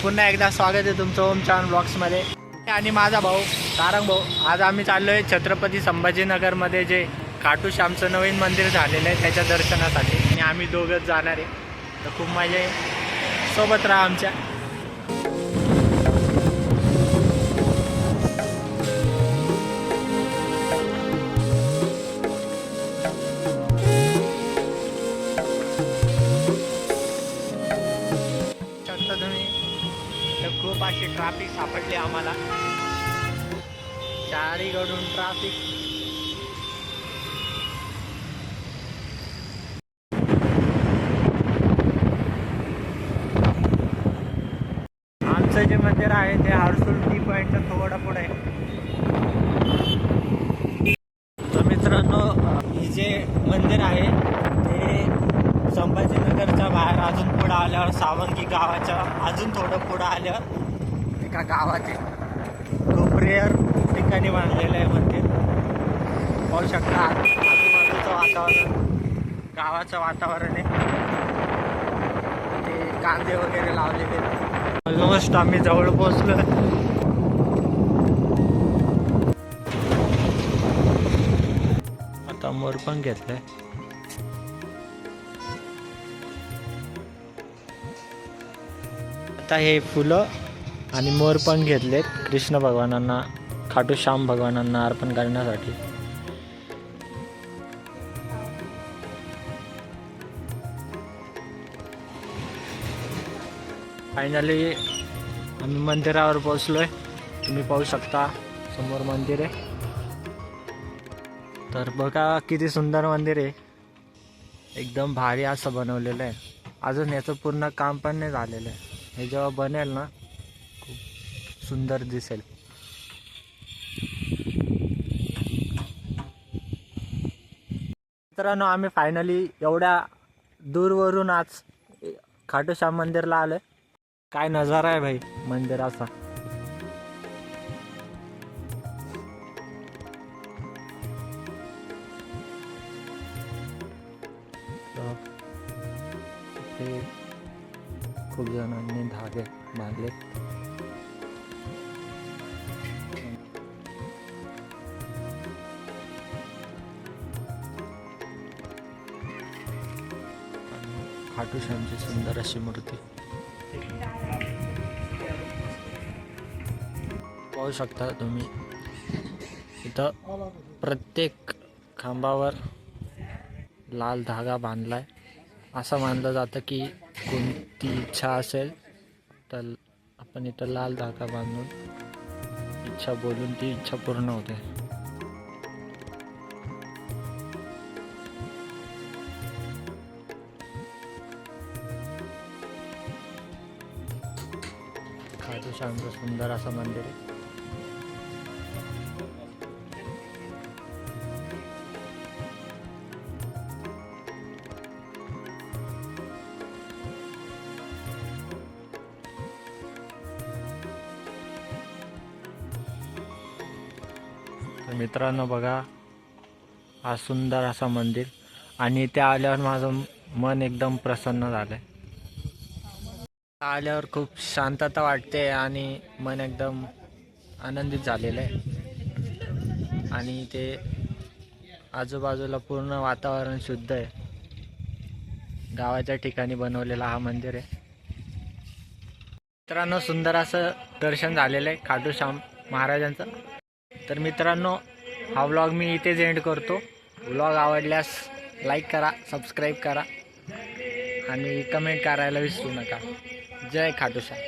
पुन्हा एकदा स्वागत आहे तुमचं ओम चव्हाण ब्लॉग्समध्ये आणि माझा भाऊ तारंग भाऊ. आज आम्ही चाललो आहे छत्रपती संभाजीनगरमध्ये जे खाटू श्यामचं नवीन मंदिर झालेलं आहे त्याच्या दर्शनासाठी आणि आम्ही दोघंच जाणार आहे. तर खूप मजा आहे, सोबत राहा आमच्या. खूप अशी ट्रॅफिक सापडली आम्हाला, चारीकडून ट्रॅफिक. आमचं जे मंदिर आहे ते हर्सुल टी पॉईंटच्या थोडं पुढे आहे. तर मित्रांनो, हे जे मंदिर आहे ते संभाजीनगरच्या बाहेर अजून पुढं आल्यावर सावंगी गावाच्या अजून थोडं पुढं आल्यावर एका गावाचे खूप रेअर ठिकाणी बांधलेलं आहे मंदिर. पाहू शकता आजूबाजूचं वातावरण, गावाचं वातावरण आहे. ते कांदे वगैरे लावलेले. ऑलमोस्ट आम्ही जवळ पोहोचलो. आता मोर पण घेतलंय. आता हे फुलं आणि मोर पण घेतलेत कृष्ण भगवानांना, खाटू श्याम भगवानांना अर्पण करण्यासाठी. फायनली आम्ही मंदिरावर पोहोचलोय. तुम्ही पाहू शकता समोर मंदिर आहे. तर बघा किती सुंदर मंदिर आहे, एकदम भारी असं बनवलेलं आहे. अजून याचं पूर्ण काम पण नाही झालेलं आहे. हे जेव्हा बनेल ना खूप सुंदर दिसेल. मित्रांनो, आम्ही फायनली एवढ्या दूरवरून आज खाटू श्याम मंदिरला आलोय. काय नजारा आहे भाई मंदिराचा. खूप जणांनी धागे बांधले. खाटू श्यामची सुंदर अशी मूर्ती पाहू शकता तुम्ही. इथं प्रत्येक खांबावर लाल धागा बांधलाय. असं मानलं जातं की कोणती इच्छा असेल तर आपण इथं लाल धागा बांधून इच्छा बोलून ती इच्छा पूर्ण होते. खाटू श्यामचं सुंदर असं मंदिर आहे. तर मित्रांनो बघा, हा सुंदर असा मंदिर आणि इथे आल्यावर माझं मन एकदम प्रसन्न झालंय. आल्यावर खूप शांतता वाटते आणि मन एकदम आनंदित झालेलं आहे. आणि ते आजूबाजूला पूर्ण वातावरण शुद्ध आहे. गावाच्या ठिकाणी बनवलेला हा मंदिर आहे. मित्रांनो, सुंदर असं दर्शन झालेलं आहे खाटू श्याम महाराजांचं. तर मित्रांनो, हा व्लॉग मी इथेच एंड करतो. व्लॉग आवडल्यास लाईक करा, सबस्क्राईब करा आणि कमेंट करायला विसरू नका. जय खाटू श्याम.